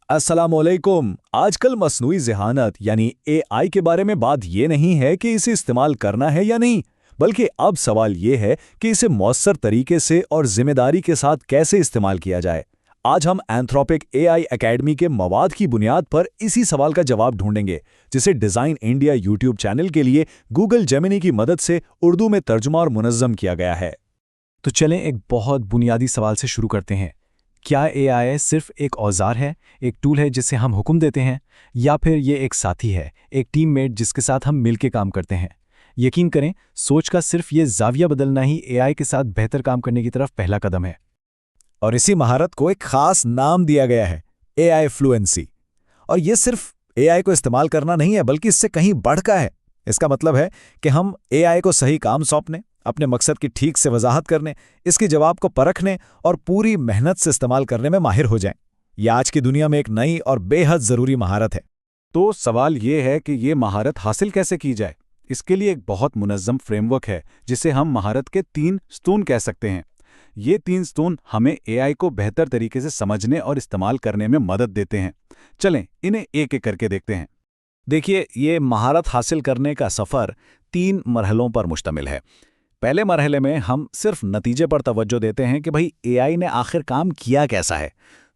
अस्सलामुअलैकुम। आजकल मस्नूई ज़हानत यानी एआई के बारे में बात ये नहीं है कि इसे इस्तेमाल करना है या नहीं, बल्कि अब सवाल ये है कि इसे मौसर तरीके से और जिम्मेदारी के साथ कैसे इस्तेमाल किया जाए। आज हम एंथ्रोपिक एआई एकेडमी के मवाद की बुनियाद पर इसी सवाल का जवाब ढूंढेंगे, जिसे डिज़ाइन इंडिया यूट्यूब चैनल के लिए गूगल जेमिनी की मदद से उर्दू में तर्जुमा और मुनज़्ज़म किया गया है। तो चलें एक बहुत बुनियादी सवाल से शुरू करते हैं। क्या एआई सिर्फ एक औजार है, एक टूल है जिसे हम हुक्म देते हैं, या फिर ये एक साथी है, एक टीममेट जिसके साथ हम मिलकर काम करते हैं? यकीन करें, सोच का सिर्फ ये जाविया बदलना ही एआई के साथ बेहतर काम करने की तरफ पहला कदम है। और इसी महारत को एक खास नाम दिया गया है, एआई फ्लुएंसी। और ये सिर्फ एआई को इस्तेमाल करना नहीं है, बल्कि इससे कहीं बढ़ का है। इसका मतलब है कि हम एआई को सही काम सौंपने, अपने मकसद की ठीक से वजाहत करने, इसके जवाब को परखने और पूरी मेहनत से इस्तेमाल करने में माहिर हो जाएं। यह आज की दुनिया में एक नई और बेहद ज़रूरी महारत है। तो सवाल ये है कि ये महारत हासिल कैसे की जाए। इसके लिए एक बहुत मुनज़्ज़म फ्रेमवर्क है, जिसे हम महारत के 3 स्तून कह सकते हैं। ये 3 स्तून हमें एआई को बेहतर तरीके से समझने और इस्तेमाल करने में मदद देते हैं। चलें, इन्हें एक-एक करके देखते हैं। देखिए, ये महारत हासिल करने का सफ़र 3 मरहलों पर मुश्तमिल है। पहले मरहले में हम सिर्फ नतीजे पर तवज्जो देते हैं कि भाई एआई ने आखिर काम किया कैसा है।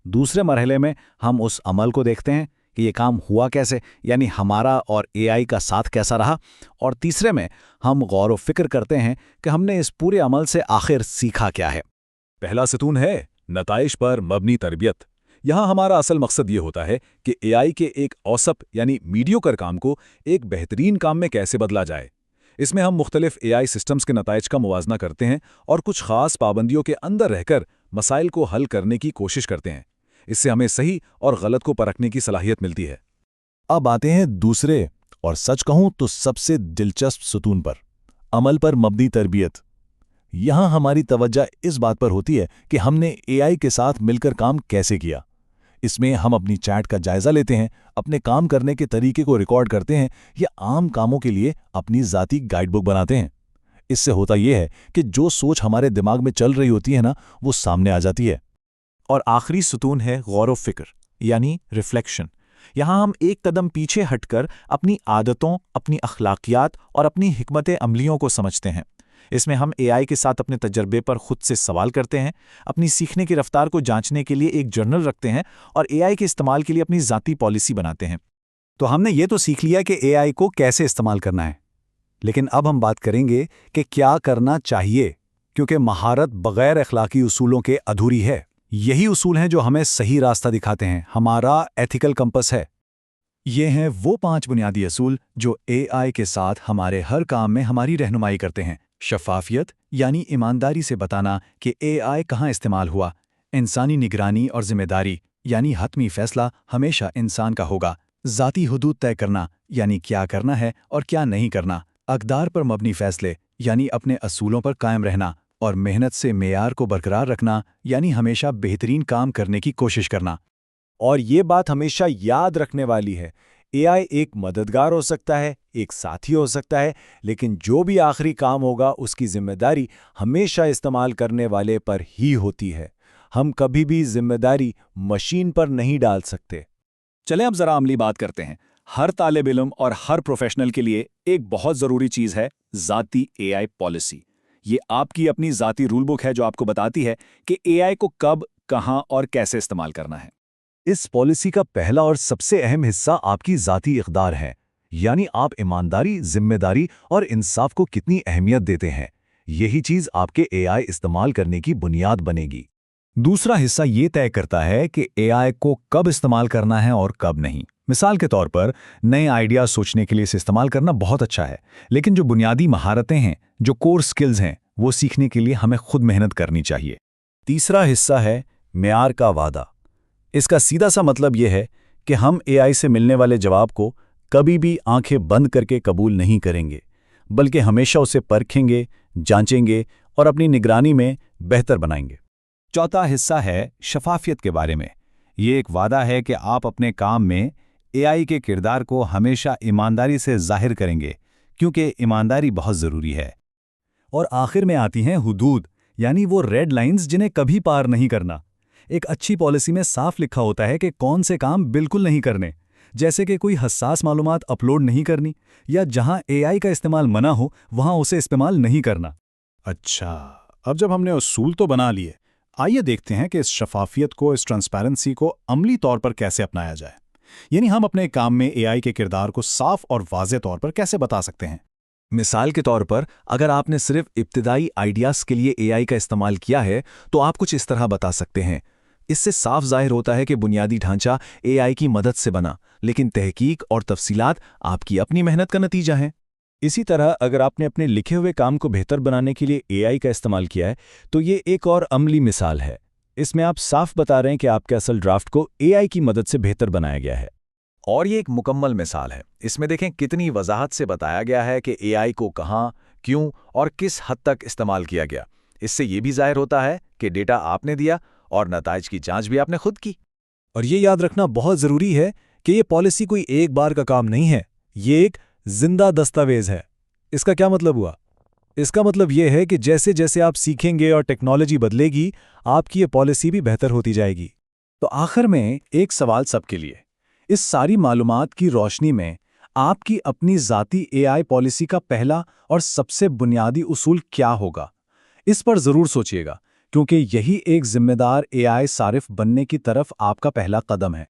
दूसरे मरहले में हम उस अमल को देखते हैं कि ये काम हुआ कैसे, यानी हमारा और एआई का साथ कैसा रहा। और तीसरे में हम गौर व फिक्र करते हैं कि हमने इस पूरे अमल से आखिर सीखा क्या है। पहला सतून है नताइज पर मबनी तरबियत। यहाँ हमारा असल मकसद ये होता है कि एआई के एक औसत यानी मीडियोकर काम को एक बेहतरीन काम में कैसे बदला जाए। इसमें हम मुख्तलिफ एआई सिस्टम्स के नताइज का मुवाजना करते हैं और कुछ खास पाबंदियों के अंदर रहकर मसाइल को हल करने की कोशिश करते हैं। इससे हमें सही और गलत को परखने की सलाहियत मिलती है। अब आते हैं दूसरे और सच कहूं तो सबसे दिलचस्प सतून पर, अमल पर मबनी तरबियत। यहां हमारी तवज्जो इस बात पर होती है कि हमने एआई के साथ मिलकर काम कैसे किया। इसमें हम अपनी चैट का जायजा लेते हैं, अपने काम करने के तरीके को रिकॉर्ड करते हैं या आम कामों के लिए अपनी ज़ाती गाइडबुक बनाते हैं। इससे होता यह है कि जो सोच हमारे दिमाग में चल रही होती है ना, वो सामने आ जाती है। और आखिरी सतून है गौर व फिक्र यानी रिफ्लेक्शन। यहाँ हम एक कदम पीछे हटकर अपनी आदतों, अपनी अखलाकियात और अपनी हिकमत अमलियों को समझते हैं। इसमें हम एआई के साथ अपने तजर्बे पर खुद से सवाल करते हैं, अपनी सीखने की रफ्तार को जांचने के लिए एक जर्नल रखते हैं और एआई के इस्तेमाल के लिए अपनी ज़ाती पॉलिसी बनाते हैं। तो हमने ये तो सीख लिया कि एआई को कैसे इस्तेमाल करना है, लेकिन अब हम बात करेंगे कि क्या करना चाहिए, क्योंकि महारत बगैर अखलाकी उसूलों के अधूरी है। यही उसूल हैं जो हमें सही रास्ता दिखाते हैं, हमारा एथिकल कंपस है। ये हैं वो 5 बुनियादी असूल जो एआई के साथ हमारे हर काम में हमारी रहनुमाई करते हैं। शफाफियत यानी ईमानदारी से बताना कि एआई कहाँ इस्तेमाल हुआ। इंसानी निगरानी और जिम्मेदारी यानी हतमी फैसला हमेशा इंसान का होगा। ज़ाती हुदूद तय करना यानी क्या करना है और क्या नहीं करना। अक़दार पर मबनी फैसले यानी अपने असूलों पर कायम रहना। और मेहनत से मेयार को बरकरार रखना यानी हमेशा बेहतरीन काम करने की कोशिश करना। और ये बात हमेशा याद रखने वाली है, एआई एक मददगार हो सकता है, एक साथी हो सकता है, लेकिन जो भी आखिरी काम होगा उसकी जिम्मेदारी हमेशा इस्तेमाल करने वाले पर ही होती है। हम कभी भी जिम्मेदारी मशीन पर नहीं डाल सकते। चलें अब ज़रा अमली बात करते हैं। हर तालिब इल्म और हर प्रोफेशनल के लिए एक बहुत ज़रूरी चीज़ है ज़ाती एआई पॉलिसी। ये आपकी अपनी ज़ाती रूल बुक है जो आपको बताती है कि एआई को कब, कहाँ और कैसे इस्तेमाल करना है। इस पॉलिसी का पहला और सबसे अहम हिस्सा आपकी ज़ाती इक़दार है, यानी आप ईमानदारी, जिम्मेदारी और इंसाफ को कितनी अहमियत देते हैं। यही चीज़ आपके एआई इस्तेमाल करने की बुनियाद बनेगी। दूसरा हिस्सा ये तय करता है कि एआई को कब इस्तेमाल करना है और कब नहीं। मिसाल के तौर पर नए आइडिया सोचने के लिए इसे इस्तेमाल करना बहुत अच्छा है, लेकिन जो बुनियादी महारतें हैं, जो कोर स्किल्स हैं, वो सीखने के लिए हमें खुद मेहनत करनी चाहिए। तीसरा हिस्सा है मेयार का वादा। इसका सीधा सा मतलब यह है कि हम एआई से मिलने वाले जवाब को कभी भी आंखें बंद करके कबूल नहीं करेंगे, बल्कि हमेशा उसे परखेंगे, जांचेंगे और अपनी निगरानी में बेहतर बनाएंगे। चौथा हिस्सा है शफाफियत के बारे में। ये एक वादा है कि आप अपने काम में एआई के किरदार को हमेशा ईमानदारी से जाहिर करेंगे, क्योंकि ईमानदारी बहुत ज़रूरी है। और आखिर में आती हैं हुदूद, यानी वो रेड लाइंस जिन्हें कभी पार नहीं करना। ایک अच्छी पॉलिसी में साफ लिखा होता है कि कौन से काम बिल्कुल नहीं करने, जैसे कि कोई हसास मालूमात अपलोड नहीं करनी या जहां एआई का इस्तेमाल मना हो वहां उसे इस्तेमाल नहीं करना। अच्छा, अब जब हमने उसूल तो बना लिए, आइए देखते हैं कि इस शफाफियत को, इस ट्रांसपेरेंसी को अमली तौर पर कैसे अपनाया जाए। यानी हम अपने काम में एआई के किरदार को साफ और वाज़ेह तौर पर कैसे बता सकते हैं। मिसाल के तौर पर अगर आपने सिर्फ इब्तिदाई आइडियाज़ के लिए एआई का इस्तेमाल किया है तो आप कुछ इस तरह बता सकते हैं। इससे साफ जाहिर होता है कि बुनियादी ढांचा एआई की मदद से बना, लेकिन तहकीक और तफसीलात आपकी अपनी मेहनत का नतीजा हैं। इसी तरह अगर आपने अपने लिखे हुए काम को बेहतर बनाने के लिए एआई का इस्तेमाल किया है तो ये एक और अमली मिसाल है। इसमें आप साफ बता रहे हैं कि आपके असल ड्राफ्ट को एआई की मदद से बेहतर बनाया गया है। और ये एक मुकम्मल मिसाल है। इसमें देखें कितनी वजाहत से बताया गया है कि एआई को कहाँ, क्यों और किस हद तक इस्तेमाल किया गया। इससे ये भी जाहिर होता है कि डेटा आपने दिया और नताइज की जांच भी आपने खुद की। और ये याद रखना बहुत ज़रूरी है कि ये पॉलिसी कोई एक बार का काम नहीं है, ये एक जिंदा दस्तावेज है। इसका क्या मतलब हुआ? इसका मतलब ये है कि जैसे जैसे आप सीखेंगे और टेक्नोलॉजी बदलेगी, आपकी ये पॉलिसी भी बेहतर होती जाएगी। तो आखिर में एक सवाल सबके लिए, इस सारी मालूमात की रोशनी में आपकी अपनी ज़ाती एआई पॉलिसी का पहला और सबसे बुनियादी उसूल क्या होगा? इस पर ज़रूर सोचिएगा, क्योंकि यही एक जिम्मेदार एआई सारिफ बनने की तरफ आपका पहला कदम है।